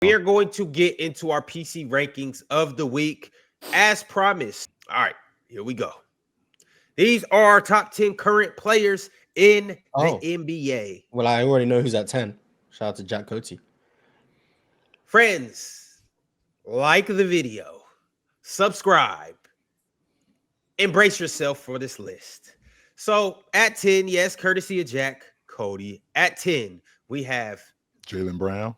We are going to get into our PC rankings of the week as promised. All right, here we go. These are our top 10 current players in the NBA. Well, I already know who's at 10. Shout out to Jack Coty. Friends, like the video, subscribe, embrace yourself for this list. So at 10, yes, courtesy of Jack Coty. At 10, we have Jaylen Brown.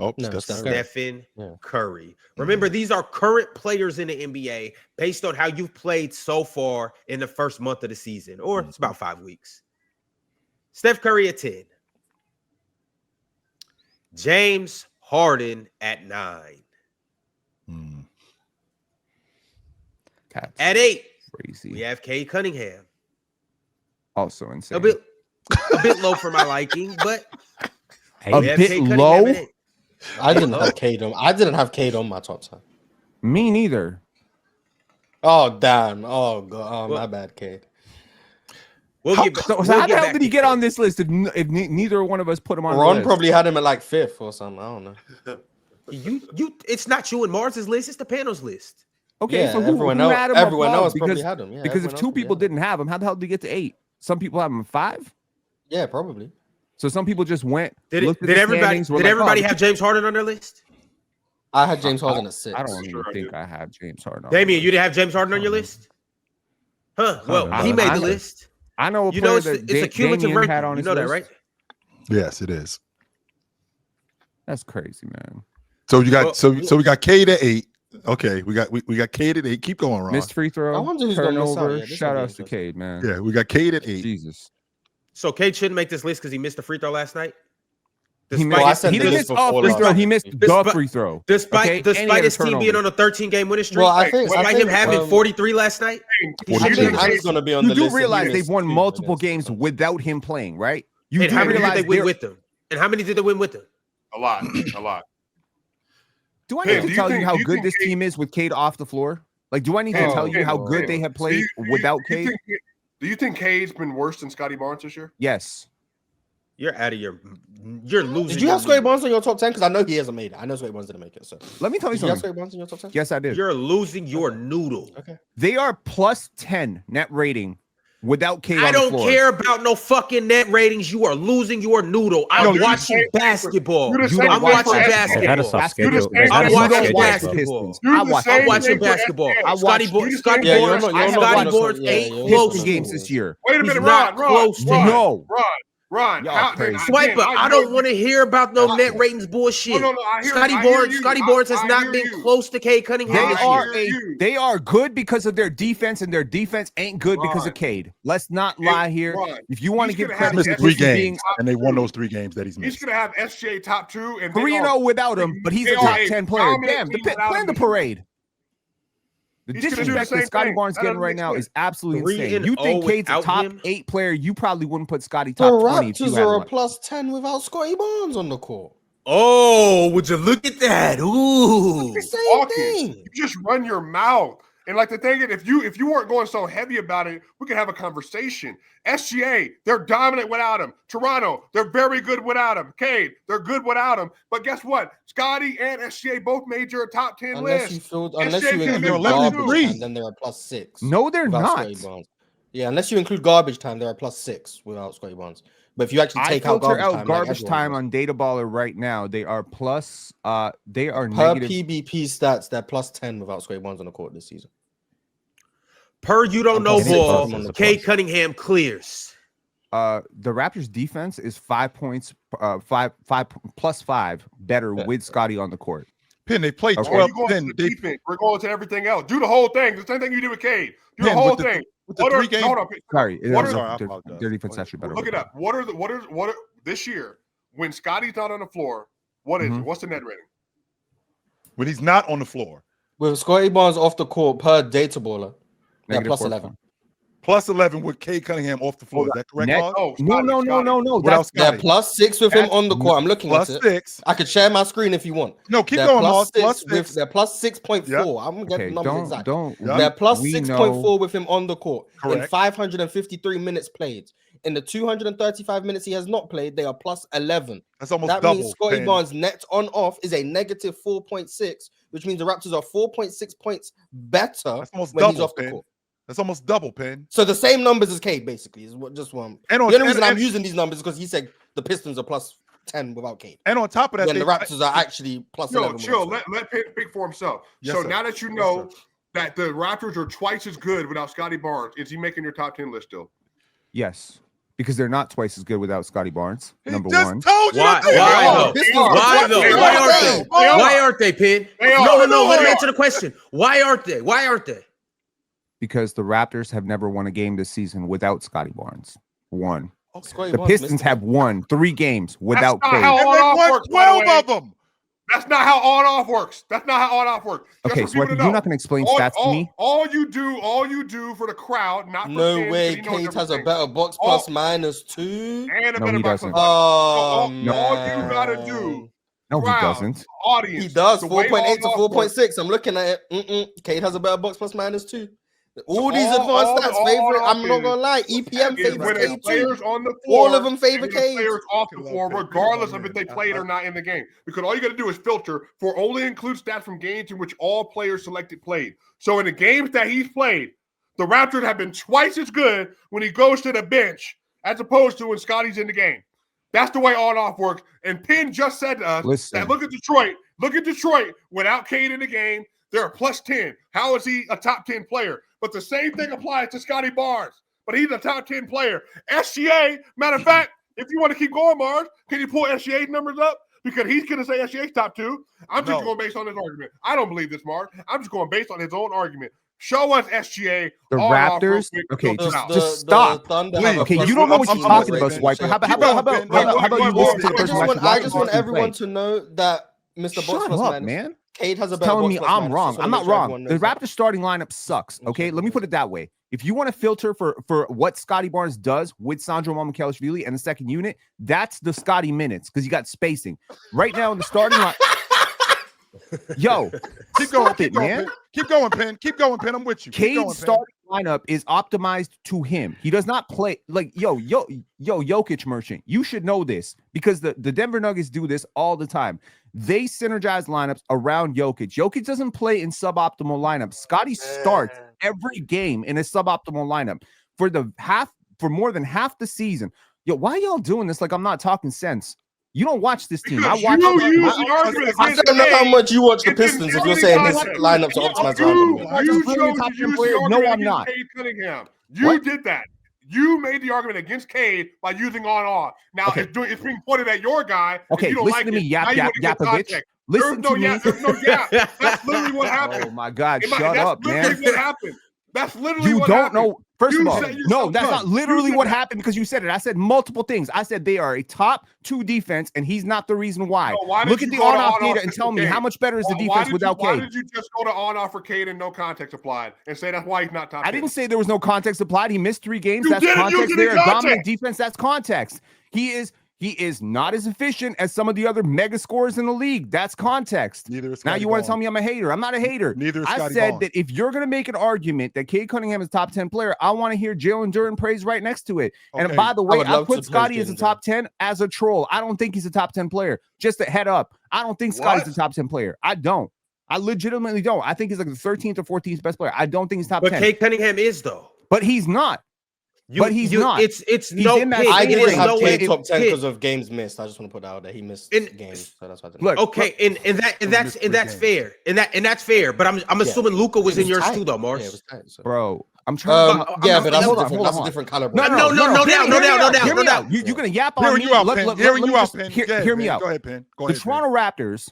Oh, No, Stephen Curry. Remember, these are current players in the NBA based on how you've played so far in the first month of the season, or it's about 5 weeks. Steph Curry at 10. James Harden at 9. At 8, crazy. we have Cade Cunningham. Also insane. A bit low for my liking, but a bit low. I didn't have Cade on. I didn't have Cade on my top 10. Me neither. Oh damn! Oh god! My bad, Cade. So how the hell did he get on this list if neither one of us put him on? Ron probably had him at like 5th or something. I don't know. It's not you and Mars's list. It's the panel's list. Okay, Yeah, so who had him everyone above? else probably had him. Yeah, because if two people didn't have him, how the hell did he get to 8? Some people have him 5. Yeah, probably. So some people just went. Did everybody have James Harden on their list? I had James Harden at 6. I don't even think I have James Harden. Damien, you didn't have James Harden on your list? Huh? Well, he made the list. I know. You know, it's a cumulative ranking. You know that, right? Yes, it is. That's crazy, man. So you got so we got Cade at 8. Okay, we got Cade at 8. Keep going, Ron. Missed free throw. I wonder who's gonna miss out. Turnover. Yeah, Shout outs to Cade, man. Yeah, we got Cade at 8. Jesus. So Cade shouldn't make this list because he missed a free throw last night. He didn't miss a free throw. He missed the free throw. Despite his team being on a 13-game winning streak. Well, I think him having 43 last night. I think he's going to be on the list. You do realize they've won multiple games without him playing, right? And how many did they win with him? And how many did they win with him? A lot. Do I need to tell you how good this team is with Cade off the floor? Like, do I need to tell you how good they have played without Cade? Do you think Cade's been worse than Scotty Barnes this year? Yes. You're losing. Did you have Scotty Barnes in your top 10? Because I know he hasn't made it. I know Scotty Barnes didn't make it. So let me tell you something. You have Scotty Barnes in your top 10? Yes, I did. You're losing your noodle. Okay. They are plus 10 net rating without Cade. I don't care about no fucking net ratings. You are losing your noodle. I'm watching basketball. I'm watching basketball. I'm watching basketball. I'm watching basketball. Scotty Barnes ain't close games this year. Wait a minute, Ron. Ron, Swiper, I don't want to hear about no net ratings bullshit. Scotty Barnes has not been close to Cade Cunningham. They are good because of their defense, and their defense ain't good because of Cade. Let's not lie here. If you want to give credit to 3 games, and they won those 3 games that he's missed. He's going to have SGA top 2 and 3-0 without him, but he's a top 10 player. Damn, plan the parade. The disrespect that Scotty Barnes getting right now is absolutely insane. You think Cade's a top 8 player? You probably wouldn't put Scotty top 20. The Raptors are a plus 10 without Scotty Barnes on the court. Oh, would you look at that? Ooh, same thing. You just run your mouth. And like the thing is, if you weren't going so heavy about it, we could have a conversation. SGA, they're dominant without him. Toronto, they're very good without him. Cade, they're good without him. But guess what? Scotty and SGA both made your top 10 list. Unless you include garbage time, then they're a plus 6. No, they're not. Yeah, unless you include garbage time, they're a plus 6 without Scotty Barnes. But if you actually take out garbage time on Data Baller right now, they are plus. They are per negative. PBP stats. They're plus 10 without Scotty Barnes on the court this season. Per you don't know ball, Cade Cunningham clears. The Raptors defense is 5 points, 5 better with Scotty on the court. Pin, they played 12. We're going to everything else. Do the whole thing. The same thing you do with Cade. Do the whole thing. With the 3 games. Sorry, their defense actually better. Look it up. What are this year when Scotty's not on the floor? What is it? What's the net rating? When he's not on the floor. With Scotty Barnes off the court per Data Baller. Yeah, plus 11. Plus 11 with Cade Cunningham off the floor. Is that correct? No. They're plus 6 with him on the court. I'm looking at it. 6. I could share my screen if you want. No, keep going, Moss. Plus 6. They're plus 6.4. Yep. I'm getting the numbers exact. Yep. They're plus 6.4 with him on the court. Correct. In 553 minutes played. In the 235 minutes he has not played, they are plus 11. That's almost that double. Means Scotty Barnes' net on off is a negative 4.6, which means the Raptors are 4.6 points better when he's off the court. That's almost double, Pen. So the same numbers as Cade, basically, is what just one. The only reason I'm using these numbers is because he said the Pistons are plus 10 without Cade. And on top of that, the Raptors are actually plus 11. Chill. Let Pen speak for himself. Yes, so now that you know that the Raptors are twice as good without Scotty Barnes, is he making your top 10 list still? Yes. Because they're not twice as good without Scotty Barnes. Number one. Why though? Why aren't they, Pin? No. Let me answer the question. Why aren't they? Because the Raptors have never won a game this season without Scotty Barnes. One. Okay. The Pistons have won 3 games without Cade. And they won 12 of them. That's not how on-off works. Okay, so you're not going to explain stats to me? All you do for the crowd, not for no fans, way. Cade has a better box plus minus 2. And a no, better he box doesn't. All you gotta do. No, crowd, he doesn't. Audience. He does 4.8 to 4.6. I'm looking at it. Cade has a better box plus minus 2. All these advanced stats favor. I'm not gonna lie. EPM favors Cade players on the All floor. of them favor Cade. Players off the floor, regardless of if they played or not in the game, because all you got to do is filter for only include stats from games in which all players selected played. So in the games that he's played, the Raptors have been twice as good when he goes to the bench as opposed to when Scotty's in the game. That's the way on-off works. And Penn just said to us that look at Detroit. Look at Detroit without Cade in the game. They're a plus 10. How is he a top 10 player? But the same thing applies to Scotty Barnes. But he's a top 10 player. SGA, matter of fact, if you want to keep going, Mars, can you pull SGA's numbers up? Because he's going to say SGA's top 2. I'm just going based on his argument. I don't believe this, Mars. I'm just going based on his own argument. Show us SGA. The Raptors. Okay, just stop. Okay, you don't know what you're talking about, Swiper. How about you listen to the person? I just want everyone to know that Mr. Shut up, man. Cade has a better telling me I'm minus. wrong. I'm not wrong. The Raptors starting lineup sucks. Okay, let me put it that way. If you want to filter for what Scotty Barnes does with Sandro Mamukelashvili and the second unit, that's the Scotty minutes because you got spacing. Right now in the starting line. Yo, keep going, man. Keep going, Pen. Keep going, Pen. I'm with you. Cade's starting lineup is optimized to him. He does not play like Jokic merchant. You should know this because the Denver Nuggets do this all the time. They synergize lineups around Jokic. Jokic doesn't play in suboptimal lineups. Scotty starts every game in a suboptimal lineup for more than half the season. Yo, why are y'all doing this? Like I'm not talking sense. You don't watch this team. I watch. I don't know how much you watch the Pistons if you're saying his lineups are optimized. No, I'm not. Cade Cunningham. You did that. You made the argument against Cade by using on-off. Now it's being pointed at your guy. Okay, listen to me, Yapovich. Listen to me. There's no yap. That's literally what happened. Oh my God! Shut up, man. That's literally what happened. That's literally what happened. happened. You don't know. First of all, no, that's not literally what happened because you said it. I said multiple things. I said they are a top 2 defense, and he's not the reason why. Look at the on-off data and tell me how much better is the defense without Cade. Why did you just go to on-off for Cade and no context applied and say that's why he's not top 10? I didn't say there was no context applied. He missed 3 games. That's context. They're a dominant defense. That's context. He is not as efficient as some of the other mega scorers in the league. That's context. Now you want to tell me I'm a hater. I'm not a hater. I said that if you're going to make an argument that Cade Cunningham is a top 10 player, I want to hear Jalen Duren praise right next to it. Okay. And by the way, I put Scotty as a top 10 as a troll. I don't think he's a top 10 player. Just a head up. I don't think Scotty's a top 10 player. I don't. I legitimately don't. I think he's like the 13th or 14th best player. I don't think he's top 10. But Cade Cunningham is though. But he's not. But he's not. It's no. I didn't have Cade top 10 because of games missed. I just want to put out that he missed games, so that's why I didn't. Look, okay, and that's fair, and that's fair. But I'm assuming Luka was in yours too, though, Mars. Bro, I'm trying. But that's a different caliber. No doubt. You're gonna yap on me. Hearing you out, Penn. Hear me out. Go ahead, Penn. The Toronto Raptors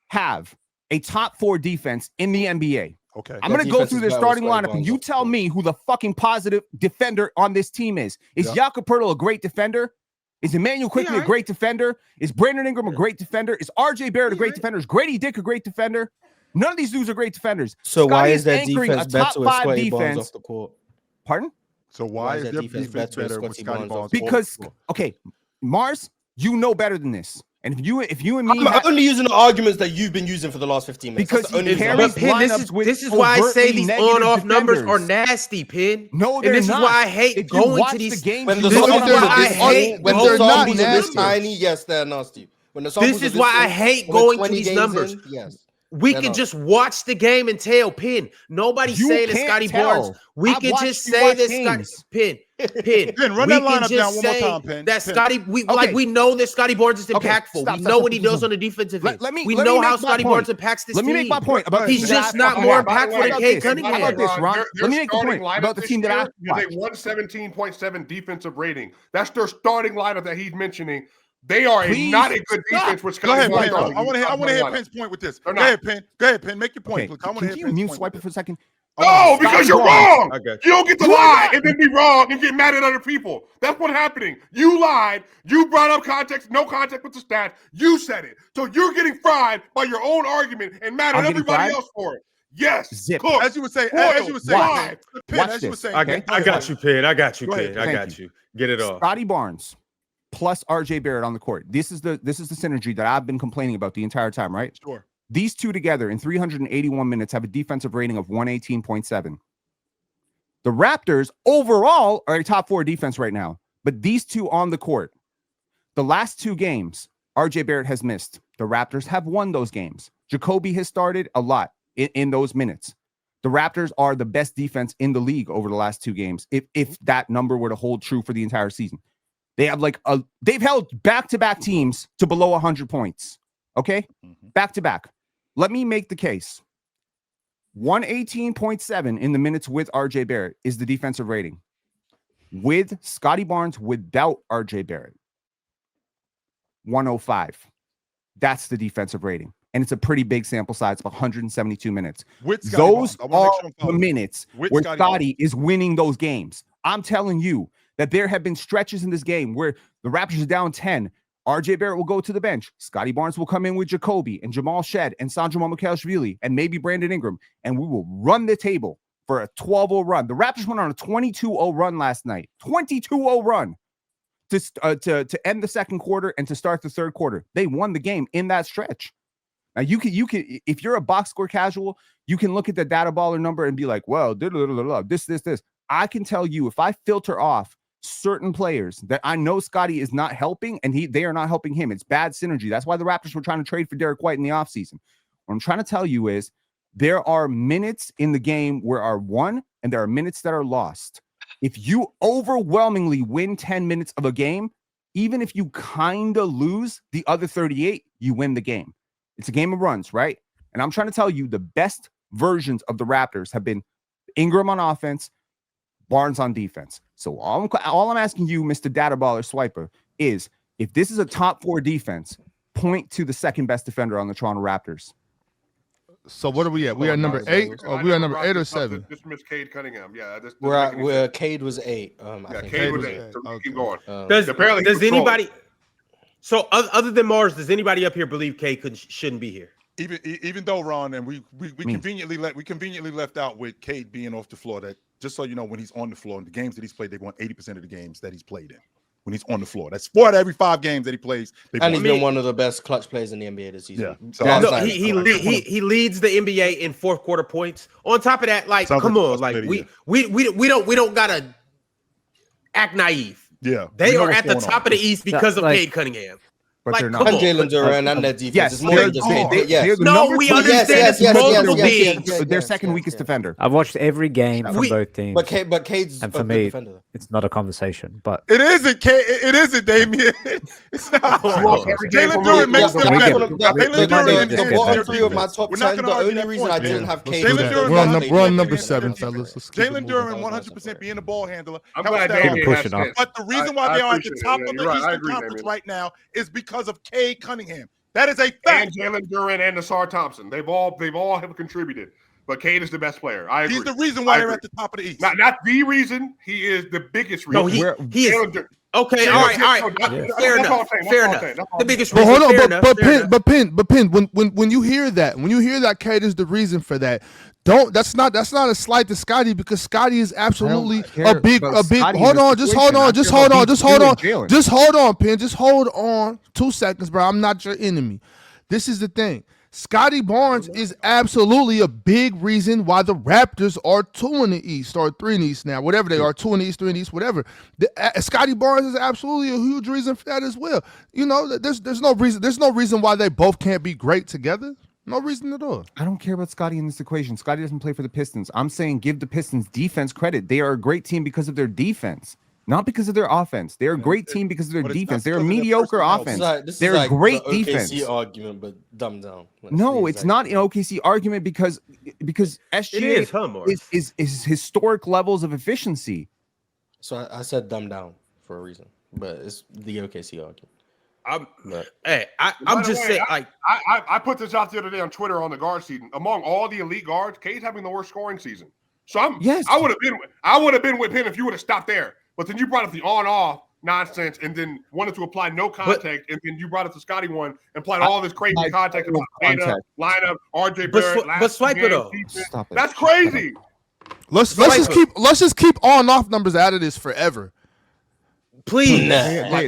have a top 4 defense in the NBA. Okay. I'm going to go through their starting lineup, and you tell me who the fucking positive defender on this team is. Is Jakob Poeltl a great defender? Is Emmanuel Quickly a great defender? Is Brandon Ingram a great defender? Is RJ Barrett a great defender? Is Grady Dick a great defender? None of these dudes are great defenders. So why is their defense better with Scotty Barnes off the court? Pardon? So why is their defense better with Scotty Barnes? Because, okay, Mars, you know better than this. And if you and me, I'm only using the arguments that you've been using for the last 15 minutes. Because this is why I say these on-off numbers are nasty, Pin. No, they're and this not. is why I hate going to these games. When the samples are this tiny, yes, they're nasty. When the this is why I hate going to these numbers. Yes. We can just watch the game and tell. Pin. Nobody's saying that Scotty Barnes. We can just say that Scotty. Pin. Run that lineup down one more time, Pin. That Scotty. We know that Scotty Barnes is impactful. We know what he does on the defensive end. We know how Scotty Barnes impacts this team. Let me make my point about he's just not more impactful than Cade Cunningham. How about this, Ron? Let me make the point about the team that I watch. They 117.7 defensive rating. That's their starting lineup that he's mentioning. They are not a good defense. Which go ahead, Pin. I want to hear Pin's point with this. Go ahead, Pin. Make your point. I want to hear Pin's point for a second. No, because you're wrong. You don't get to lie and then be wrong and get mad at other people. That's what's happening. You lied. You brought up context, no context with the stats. You said it. So you're getting fried by your own argument and mad at everybody else for it. Yes. Zip. As you were saying, Pin, as you were saying, I got you, Pin. I got you. Get it off. Scotty Barnes plus RJ Barrett on the court. This is the synergy that I've been complaining about the entire time, right? Sure. These two together in 381 minutes have a defensive rating of 118.7. The Raptors overall are a top 4 defense right now, but these two on the court, the last 2 games, RJ Barrett has missed. The Raptors have won those games. Jacoby has started a lot in those minutes. The Raptors are the best defense in the league over the last 2 games. If that number were to hold true for the entire season. They have they've held back-to-back teams to below 100 points. Okay? Back-to-back. Let me make the case. 118.7 in the minutes with RJ Barrett is the defensive rating. With Scotty Barnes without RJ Barrett, 105. That's the defensive rating. And it's a pretty big sample size of 172 minutes. Those are the minutes where Scotty is winning those games. I'm telling you that there have been stretches in this game where the Raptors are down 10. RJ Barrett will go to the bench. Scotty Barnes will come in with Jacoby and Jamal Shed and Sandro Mamukelashvili and maybe Brandon Ingram, and we will run the table for a 12-0 run. The Raptors went on a 22-0 run last night. 22-0 run to end the second quarter and to start the third quarter. They won the game in that stretch. Now you can if you're a box score casual, you can look at the data baller number and be like, well, this. I can tell you if I filter off certain players that I know Scotty is not helping and they are not helping him. It's bad synergy. That's why the Raptors were trying to trade for Derek White in the offseason. What I'm trying to tell you is there are minutes in the game where are won and there are minutes that are lost. If you overwhelmingly win 10 minutes of a game, even if you kind of lose the other 38, you win the game. It's a game of runs, right? And I'm trying to tell you the best versions of the Raptors have been Ingram on offense, Barnes on defense. So all I'm asking you, Mr. Data Baller Swiper, is if this is a top 4 defense, point to the second best defender on the Toronto Raptors. So what are we at? We are number 8, or we are number 8 or 7? Just missed Cade Cunningham. Yeah, we're Cade was 8. Cade was 8. So keep going. Does anybody? So other than Mars, does anybody up here believe Cade shouldn't be here? Even though Ron and we conveniently left out with Cade being off the floor. That just so you know, when he's on the floor in the games that he's played, they won 80% of the games that he's played in. When he's on the floor, that's 4 out of every 5 games that he plays. And he's been one of the best clutch players in the NBA this season. Yeah, so he leads the NBA in fourth quarter points. On top of that, come on, we don't gotta act naive. Yeah, they are at the top of the East because of Cade Cunningham. But they're not. And Jalen Duran and their defense. Yes, we understand multiple beings. Their second weakest defender. I've watched every game from both teams. But Cade's and for me, it's not a conversation. But it isn't. It isn't, Damien. It's not. Jalen Duran makes them better. Jalen Duran is bottom 3 of my top 10. The only reason I didn't have Cade. We're on number 7, fellas. Jalen Duran 100% being a ball handler. I'm glad Damien pushing up. But the reason why they are at the top of the Eastern Conference right now is because of Cade Cunningham. That is a fact. And Jalen Duran and Nassar Thompson. They've all have contributed. But Cade is the best player. I agree. He's the reason why they're at the top of the East. Not the reason. He is the biggest reason. No, he is. Okay, all right. Fair enough. The biggest But reason. hold on, but Pin, when you hear that Cade is the reason for that, that's not a slight to Scotty, because Scotty is absolutely a big. Hold on, just hold on, Pin, just hold on 2 seconds, bro. I'm not your enemy. This is the thing. Scotty Barnes is absolutely a big reason why the Raptors are 2 in the East or 3 in the East now, whatever they are, 2 in the East, 3 in the East, whatever. Scotty Barnes is absolutely a huge reason for that as well. You know, there's no reason why they both can't be great together. No reason at all. I don't care about Scotty in this equation. Scotty doesn't play for the Pistons. I'm saying give the Pistons defense credit. They are a great team because of their defense. Not because of their offense. They're a great team because of their defense. They're a mediocre offense. They're a great defense. OKC argument, but dumbed down. No, it's not an OKC argument because SGA is historic levels of efficiency. So I said dumbed down for a reason, but it's the OKC argument. I'm just saying. I put this out the other day on Twitter on the guard season. Among all the elite guards, Cade's having the worst scoring season. So I would have been with him if you would have stopped there. But then you brought up the on-off nonsense and then wanted to apply no contact, and then you brought up the Scotty one and applied all this crazy contact about data, lineup, RJ Barrett. But swipe it though. That's crazy. Let's just keep on-off numbers out of this forever. Please, never.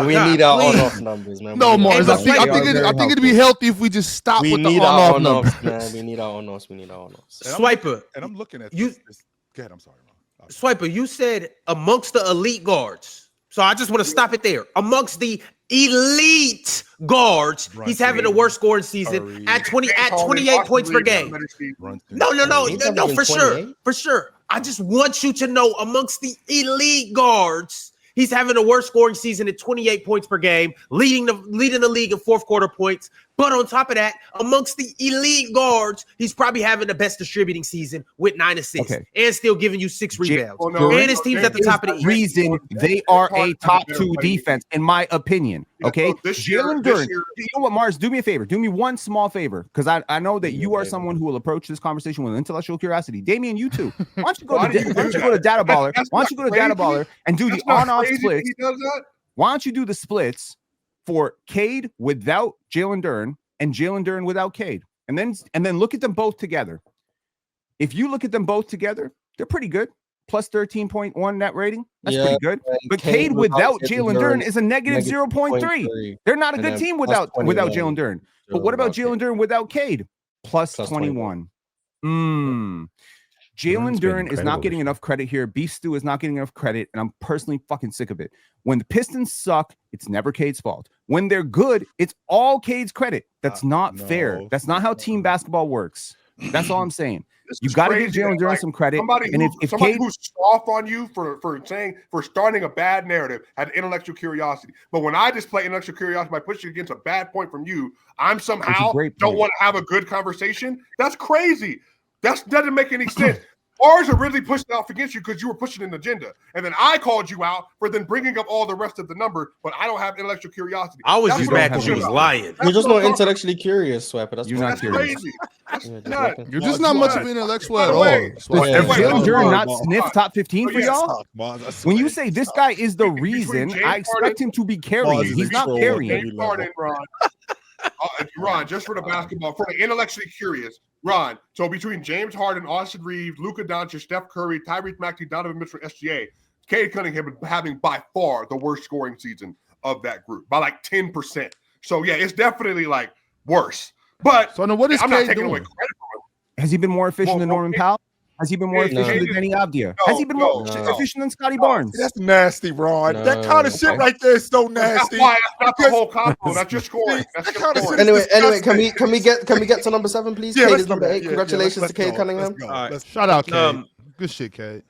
We need our on-off numbers, man. No, Mars. I think it'd be healthy if we just stop with the on-off numbers, man. We need our on-offs. Swiper, and I'm looking at you. Go ahead. I'm sorry, Ron. Swiper, you said amongst the elite guards. So I just want to stop it there. Amongst the elite guards, he's having the worst scoring season at 28 points per game. No, for sure. I just want you to know amongst the elite guards, he's having the worst scoring season at 28 points per game, leading the league in fourth quarter points. But on top of that, amongst the elite guards, he's probably having the best distributing season with 9 assists and still giving you 6 rebounds. And his team's at the top of the East. Reason they are a top 2 defense, in my opinion. Okay, Jalen Duren. You know what, Mars? Do me a favor. Do me one small favor, because I know that you are someone who will approach this conversation with intellectual curiosity. Damian, you too. Why don't you go to Data Baller and do the on-off splits? Why don't you do the splits for Cade without Jalen Duren and Jalen Duren without Cade, and then look at them both together. If you look at them both together, they're pretty good. Plus 13.1 net rating. That's pretty good. But Cade without Jalen Duren is a negative 0.3. They're not a good team without Jalen Duren. But what about Jalen Duren without Cade? Plus 21. Jalen Duren is not getting enough credit here. Beef Stew is not getting enough credit, and I'm personally fucking sick of it. When the Pistons suck, it's never Cade's fault. When they're good, it's all Cade's credit. That's not fair. That's not how team basketball works. That's all I'm saying. You got to give Jalen Duren some credit. Somebody who's soft on you for starting a bad narrative had intellectual curiosity. But when I display intellectual curiosity by pushing against a bad point from you, I'm somehow don't want to have a good conversation. That's crazy. That doesn't make any sense. Ours are really pushing off against you because you were pushing an agenda. And then I called you out for then bringing up all the rest of the number, but I don't have intellectual curiosity. I was just mad because you was lying. You're just not intellectually curious, Swapper. That's crazy. You're just not much of an intellectual at all. Does Jalen Duren not sniff top 15 for y'all? When you say this guy is the reason, I expect him to be carrying. He's not carrying. Ron, just for the basketball, for the intellectually curious, Ron. So between James Harden, Austin Reeves, Luka Doncic, Steph Curry, Tyrese Maxey, Donovan Mitchell, SGA, Cade Cunningham having by far the worst scoring season of that group by like 10%. So yeah, it's definitely like worse. But so now what is I'm Cade not taking doing? away credit from him. Has he been more efficient than Norman Powell? Has he been more efficient than Denny Avdia? Has he been more efficient than Scotty Barnes? That's nasty, Ron. That kind of shit right there is so nasty. That's not the whole combo. That's just scoring. That's just scoring. Anyway, can we get to number 7, please? Yeah, Cade is number 8. Congratulations to Cade Cunningham. Shout out, Cade. Good shit, Cade.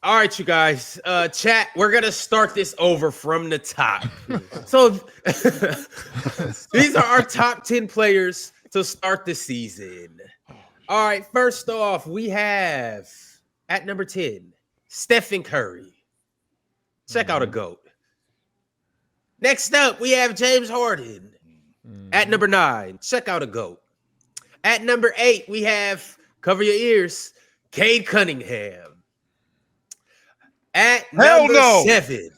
All right, you guys. Chat, we're gonna start this over from the top. So these are our top 10 players to start the season. All right, first off, we have at number 10, Stephen Curry. Check out a GOAT. Next up, we have James Harden. At number 9, check out a GOAT. At number 8, we have, cover your ears, Cade Cunningham. At number 7,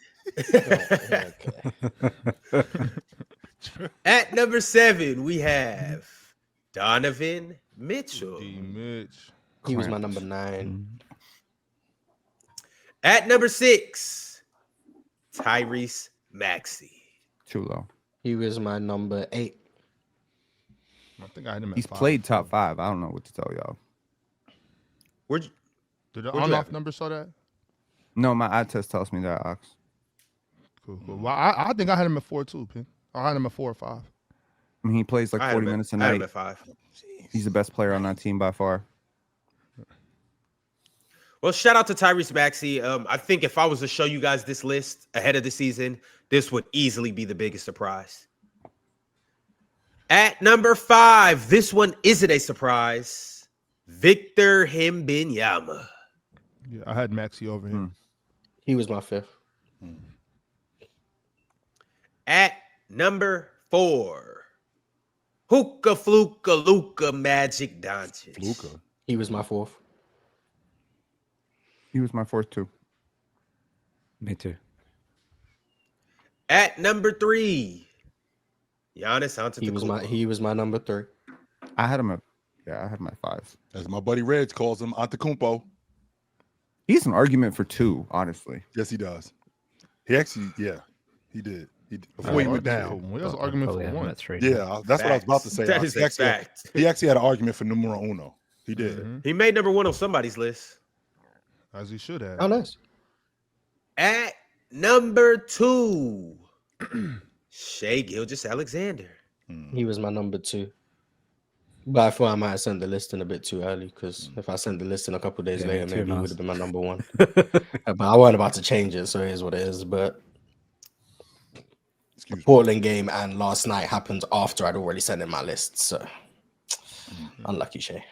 At number 7, we have Donovan Mitchell. He was my number 9. At number 6, Tyrese Maxey. Too low. He was my number 8. I think I had him at He's 5. played top 5. I don't know what to tell y'all. Did the on-off number show that? No, my eye test tells me that, Ox. Cool. Well, I think I had him at 4 too, Pin. I had him at 4 or 5. I mean, he plays like 40 minutes a night. I had him at 5. He's the best player on that team by far. Well, shout out to Tyrese Maxey. I think if I was to show you guys this list ahead of the season, this would easily be the biggest surprise. At number 5, this one isn't a surprise. Victor Wembanyama. Yeah, I had Maxey over him. He was my 5th. At number 4, Hookah Fluka Luka Magic Doncic. Luka. He was my 4th. He was my 4th too. Me too. At number 3, Giannis Antetokounmpo. He was my number 3. I had him at 5. As my buddy Reg calls him, Antetokounmpo. He's an argument for 2, honestly. Yes, he does. He actually, he did. Before he went down. He has an argument for 1. That's right. Yeah, that's what I was about to say. That is a fact. He actually had an argument for numero uno. He did. Mm-hmm. He made number 1 on somebody's list. As he should have. Oh, nice. At number 2, Shai Gilgeous-Alexander. He was my number 2. But I thought I might have sent the list in a bit too early, because if I sent the list in a couple days later, maybe he would have been my number 1. But I wasn't about to change it, so it is what it is. But the Portland game and last night happened after I'd already sent in my list. So unlucky, Shay.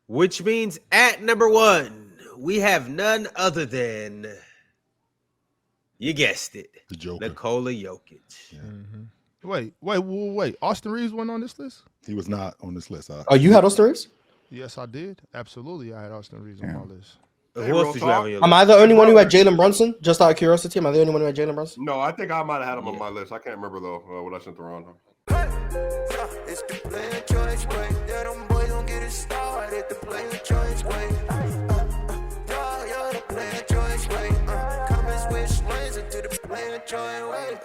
Which means at number 1, we have none other than, you guessed it, the Joker. Nikola Jokic. Yeah. Wait. Austin Reeves went on this list? He was not on this list. Oh, you had Austin Reeves? Yes, I did. Absolutely, I had Austin Reeves on my list. Who else did you have on your list? Am I the only one who had Jalen Brunson? Just out of curiosity, am I the only one who had Jalen Brunson? No, I think I might have had him on my list. I can't remember though what I sent around him. It's the player choice way. Yeah, them boys don't get it started. The player choice way. Yeah, the player choice way. Come and switch lanes into the player choice way.